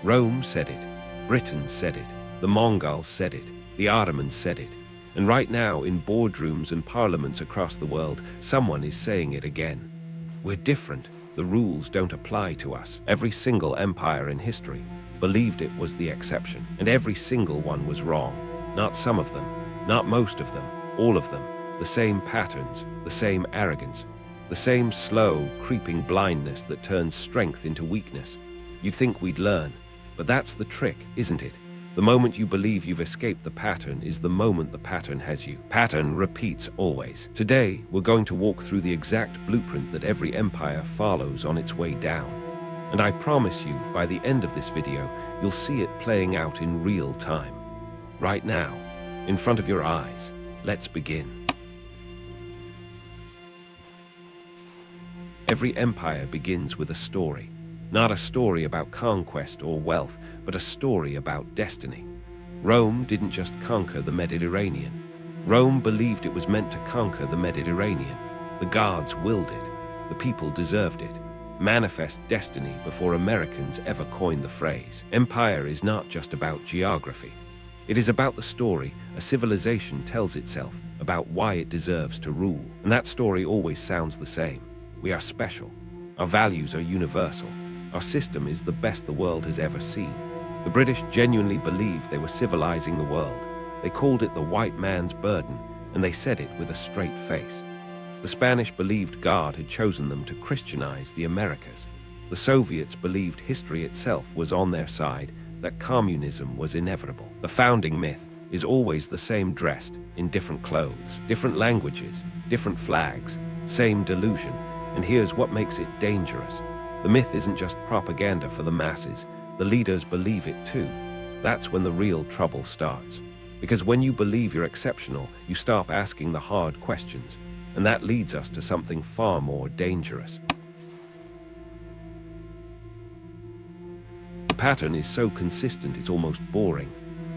Rome said it, Britain said it, the Mongols said it, the Ottomans said it, and right now in boardrooms and parliaments across the world, someone is saying it again. We're different. The rules don't apply to us. Every single empire in history believed it was the exception, and every single one was wrong. Not some of them, not most of them, all of them. The same patterns, the same arrogance, the same slow, creeping blindness that turns strength into weakness. You'd think we'd learn, but that's the trick, isn't it? The moment you believe you've escaped the pattern is the moment the pattern has you. Pattern repeats always. Today, we're going to walk through the exact blueprint that every empire follows on its way down. And I promise you, by the end of this video, you'll see it playing out in real time. Right now, in front of your eyes. Let's begin. Every empire begins with a story. Not a story about conquest or wealth, but a story about destiny. Rome didn't just conquer the Mediterranean. Rome believed it was meant to conquer the Mediterranean. The gods willed it. The people deserved it. Manifest destiny before Americans ever coined the phrase. Empire is not just about geography. It is about the story a civilization tells itself about why it deserves to rule. And that story always sounds the same. We are special. Our values are universal. Our system is the best the world has ever seen. The British genuinely believed they were civilizing the world. They called it the white man's burden, and they said it with a straight face. The Spanish believed God had chosen them to Christianize the Americas. The Soviets believed history itself was on their side, that communism was inevitable. The founding myth is always the same, dressed in different clothes, different languages, different flags, same delusion. And here's what makes it dangerous. The myth isn't just propaganda for the masses. The leaders believe it too. That's when the real trouble starts. Because when you believe you're exceptional, you stop asking the hard questions. And that leads us to something far more dangerous. The pattern is so consistent it's almost boring.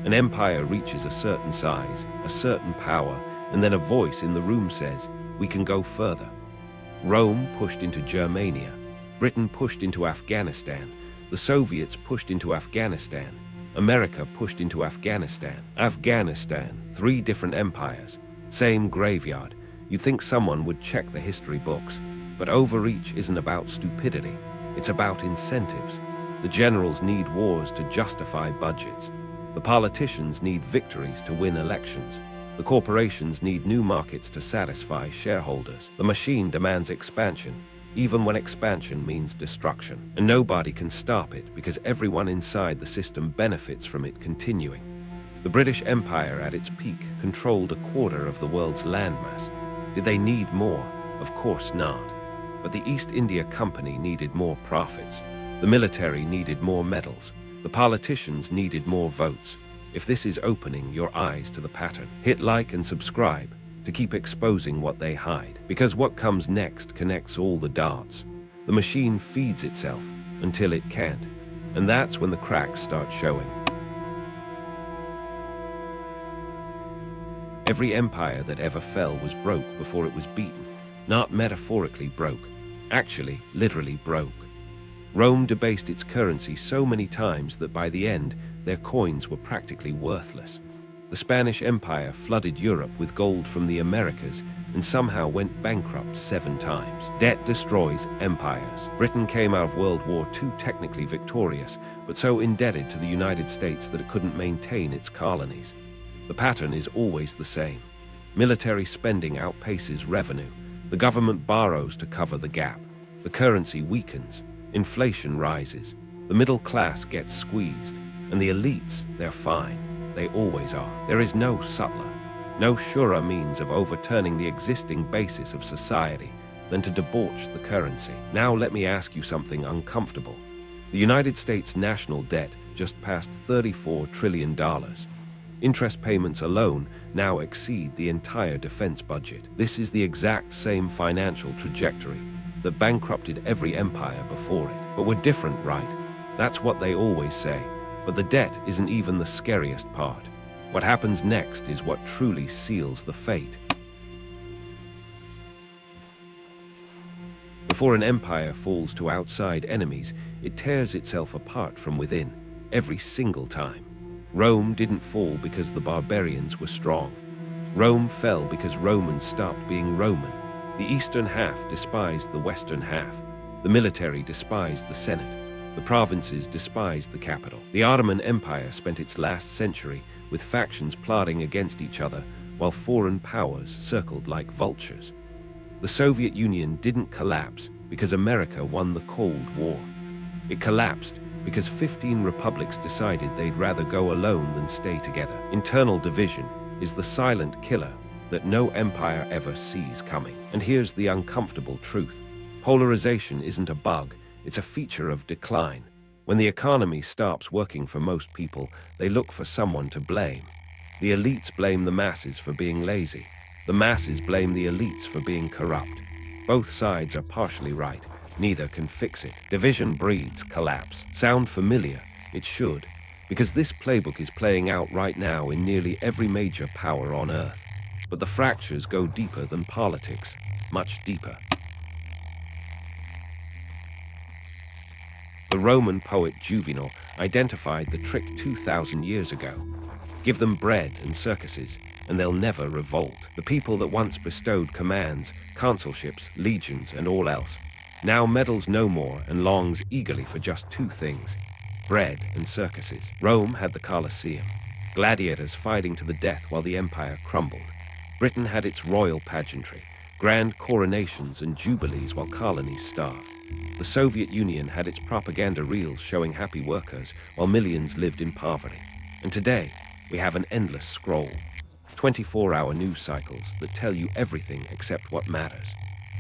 An empire reaches a certain size, a certain power, and then a voice in the room says, "We can go further." Rome pushed into Germania. Britain pushed into Afghanistan. The Soviets pushed into Afghanistan. America pushed into Afghanistan. Afghanistan, 3 different empires. Same graveyard. You'd think someone would check the history books. But overreach isn't about stupidity. It's about incentives. The generals need wars to justify budgets. The politicians need victories to win elections. The corporations need new markets to satisfy shareholders. The machine demands expansion, even when expansion means destruction. And nobody can stop it because everyone inside the system benefits from it continuing. The British Empire at its peak controlled a quarter of the world's landmass. Did they need more? Of course not. But the East India Company needed more profits. The military needed more medals. The politicians needed more votes. If this is opening your eyes to the pattern, hit like and subscribe to keep exposing what they hide. Because what comes next connects all the dots. The machine feeds itself until it can't. And that's when the cracks start showing. Every empire that ever fell was broke before it was beaten. Not metaphorically broke, actually, literally broke. Rome debased its currency so many times that by the end, their coins were practically worthless. The Spanish Empire flooded Europe with gold from the Americas and somehow went bankrupt 7 times. Debt destroys empires. Britain came out of World War II technically victorious, but so indebted to the United States that it couldn't maintain its colonies. The pattern is always the same. Military spending outpaces revenue. The government borrows to cover the gap. The currency weakens. Inflation rises. The middle class gets squeezed. And the elites, they're fine. They always are. There is no subtler, no surer means of overturning the existing basis of society than to debauch the currency. Now let me ask you something uncomfortable. The United States national debt just passed $34 trillion. Interest payments alone now exceed the entire defense budget. This is the exact same financial trajectory that bankrupted every empire before it. But we're different, right? That's what they always say. But the debt isn't even the scariest part. What happens next is what truly seals the fate. Before an empire falls to outside enemies, it tears itself apart from within. every single time. Rome didn't fall because the barbarians were strong. Rome fell because Romans stopped being Roman. The eastern half despised the western half. The military despised the Senate. The provinces despised the capital. The Ottoman Empire spent its last century with factions plotting against each other while foreign powers circled like vultures. The Soviet Union didn't collapse because America won the Cold War. It collapsed because 15 republics decided they'd rather go alone than stay together. Internal division is the silent killer that no empire ever sees coming. And here's the uncomfortable truth. Polarization isn't a bug, it's a feature of decline. When the economy stops working for most people, they look for someone to blame. The elites blame the masses for being lazy. The masses blame the elites for being corrupt. Both sides are partially right. Neither can fix it. Division breeds collapse. Sound familiar? It should, because this playbook is playing out right now in nearly every major power on Earth. But the fractures go deeper than politics, much deeper. The Roman poet Juvenal identified the trick 2,000 years ago. Give them bread and circuses, and they'll never revolt. The people that once bestowed commands, consulships, legions, and all else, now meddles no more and longs eagerly for just two things: bread and circuses. Rome had the Colosseum, gladiators fighting to the death while the empire crumbled. Britain had its royal pageantry, grand coronations and jubilees while colonies starved. The Soviet Union had its propaganda reels showing happy workers while millions lived in poverty. And today, we have an endless scroll. 24-hour news cycles that tell you everything except what matters.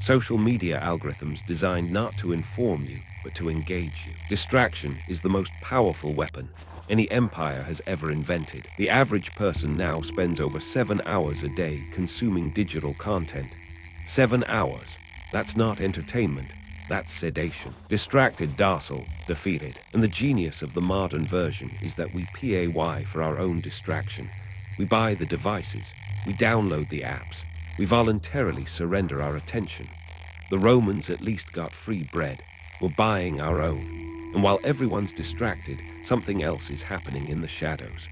Social media algorithms designed not to inform you, but to engage you. Distraction is the most powerful weapon any empire has ever invented. The average person now spends over 7 hours a day consuming digital content. 7 hours. That's not entertainment. That's sedation. Distracted, docile, defeated. And the genius of the modern version is that we pay for our own distraction. We buy the devices. We download the apps. We voluntarily surrender our attention. The Romans at least got free bread. We're buying our own. And while everyone's distracted, something else is happening in the shadows.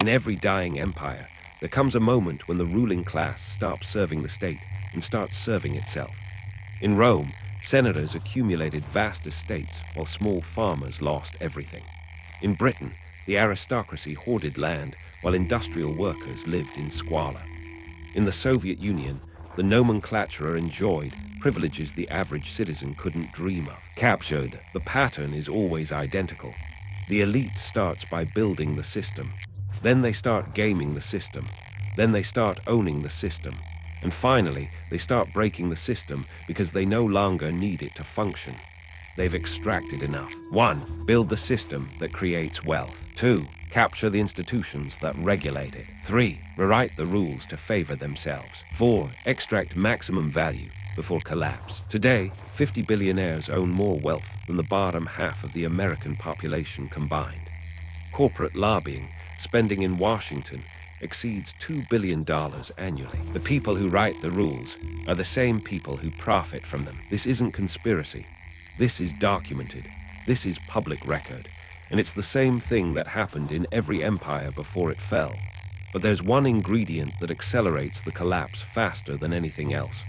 In every dying empire, there comes a moment when the ruling class stops serving the state and starts serving itself. In Rome, senators accumulated vast estates while small farmers lost everything. In Britain, the aristocracy hoarded land while industrial workers lived in squalor. In the Soviet Union, the nomenclatura enjoyed privileges the average citizen couldn't dream of. Captured, the pattern is always identical. The elite starts by building the system. Then they start gaming the system. Then they start owning the system. And finally, they start breaking the system because they no longer need it to function. They've extracted enough. 1. Build the system that creates wealth. 2. Capture the institutions that regulate it. 3. Rewrite the rules to favor themselves. 4. Extract maximum value before collapse. Today, 50 billionaires own more wealth than the bottom half of the American population combined. Corporate lobbying, spending in Washington, exceeds $2 billion annually. The people who write the rules are the same people who profit from them. This isn't conspiracy. This is documented. This is public record. And it's the same thing that happened in every empire before it fell. But there's one ingredient that accelerates the collapse faster than anything else.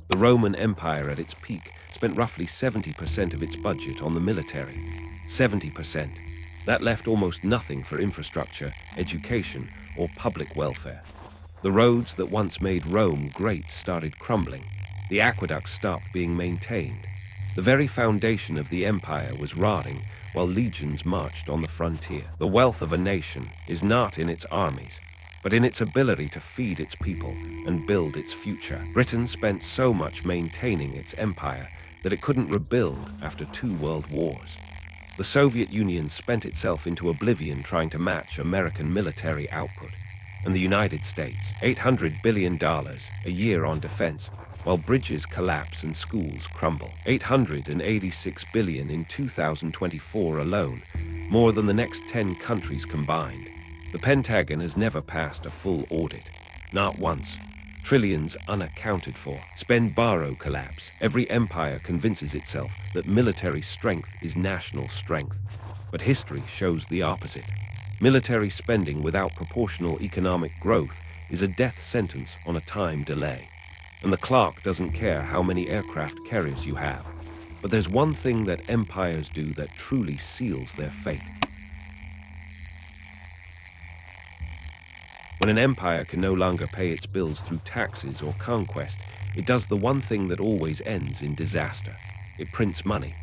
The Roman Empire at its peak spent roughly 70% of its budget on the military. 70%. That left almost nothing for infrastructure, education, or public welfare. The roads that once made Rome great started crumbling. The aqueducts stopped being maintained. The very foundation of the empire was rotting while legions marched on the frontier. The wealth of a nation is not in its armies, but in its ability to feed its people and build its future. Britain spent so much maintaining its empire that it couldn't rebuild after 2 world wars. The Soviet Union spent itself into oblivion trying to match American military output. And the United States, $800 billion a year on defense, while bridges collapse and schools crumble. $886 billion in 2024 alone, more than the next 10 countries combined. The Pentagon has never passed a full audit, not once. Trillions unaccounted for. Spend, borrow, collapse. Every empire convinces itself that military strength is national strength. But history shows the opposite. Military spending without proportional economic growth is a death sentence on a time delay. And the clock doesn't care how many aircraft carriers you have. But there's one thing that empires do that truly seals their fate. When an empire can no longer pay its bills through taxes or conquest, it does the one thing that always ends in disaster. It prints money.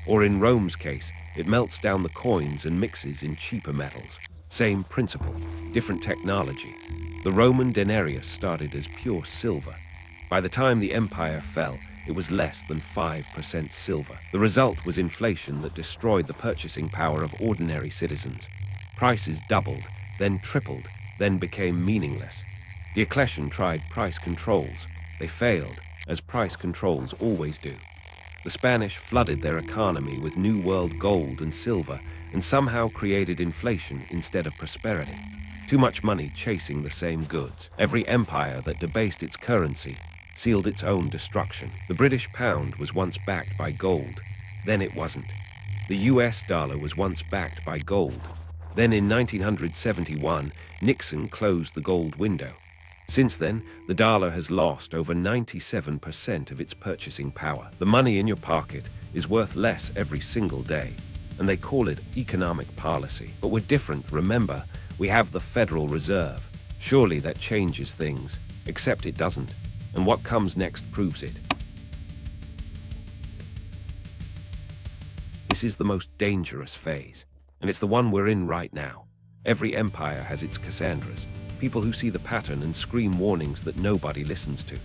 Or in Rome's case, it melts down the coins and mixes in cheaper metals. Same principle, different technology. The Roman denarius started as pure silver. By the time the empire fell, it was less than 5% silver. The result was inflation that destroyed the purchasing power of ordinary citizens. Prices doubled, then tripled, then became meaningless. Diocletian tried price controls. They failed, as price controls always do. The Spanish flooded their economy with New World gold and silver and somehow created inflation instead of prosperity. Too much money chasing the same goods. Every empire that debased its currency sealed its own destruction. The British pound was once backed by gold, then it wasn't. The US dollar was once backed by gold. Then in 1971, Nixon closed the gold window. Since then, the dollar has lost over 97% of its purchasing power. The money in your pocket is worth less every single day, and they call it economic policy. But we're different, remember? We have the Federal Reserve. Surely that changes things, except it doesn't. And what comes next proves it. This is the most dangerous phase, and it's the one we're in right now. Every empire has its Cassandras, people who see the pattern and scream warnings that nobody listens to.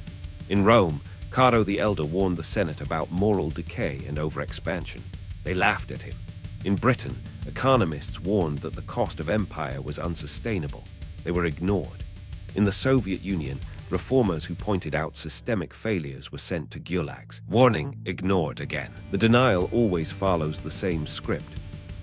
In Rome, Cato the Elder warned the Senate about moral decay and overexpansion. They laughed at him. In Britain, economists warned that the cost of empire was unsustainable. They were ignored. In the Soviet Union, reformers who pointed out systemic failures were sent to gulags. Warning, ignored again. The denial always follows the same script.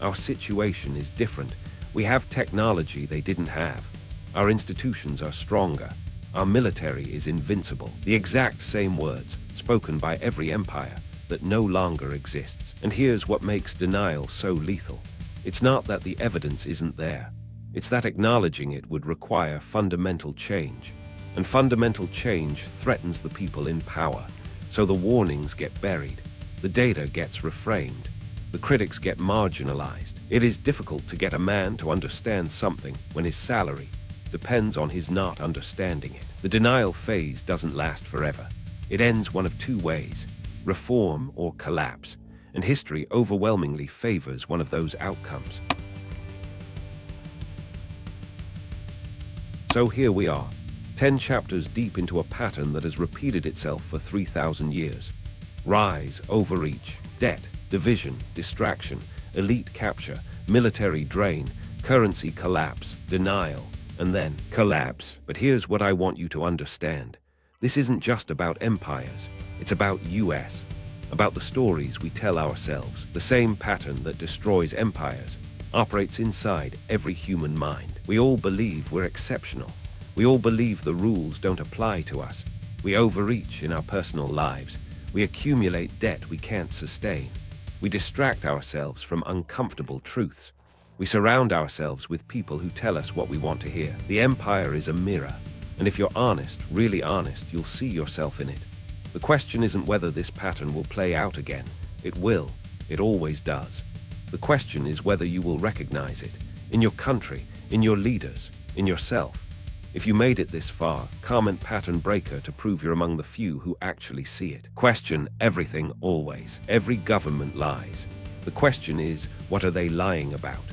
Our situation is different. We have technology they didn't have. Our institutions are stronger. Our military is invincible. The exact same words, spoken by every empire, that no longer exists. And here's what makes denial so lethal. It's not that the evidence isn't there. It's that acknowledging it would require fundamental change. And fundamental change threatens the people in power. So the warnings get buried. The data gets reframed. The critics get marginalized. It is difficult to get a man to understand something when his salary depends on his not understanding it. The denial phase doesn't last forever. It ends one of two ways: reform or collapse. And history overwhelmingly favors one of those outcomes. So here we are, 10 chapters deep into a pattern that has repeated itself for 3,000 years. Rise, overreach, debt, division, distraction, elite capture, military drain, currency collapse, denial, and then collapse. But here's what I want you to understand. This isn't just about empires. It's about US. About the stories we tell ourselves. The same pattern that destroys empires operates inside every human mind. We all believe we're exceptional. We all believe the rules don't apply to us. We overreach in our personal lives. We accumulate debt we can't sustain. We distract ourselves from uncomfortable truths. We surround ourselves with people who tell us what we want to hear. The empire is a mirror, and if you're honest, really honest, you'll see yourself in it. The question isn't whether this pattern will play out again. It will. It always does. The question is whether you will recognize it, in your country, in your leaders, in yourself. If you made it this far, comment pattern breaker to prove you're among the few who actually see it. Question everything always. Every government lies. The question is, what are they lying about?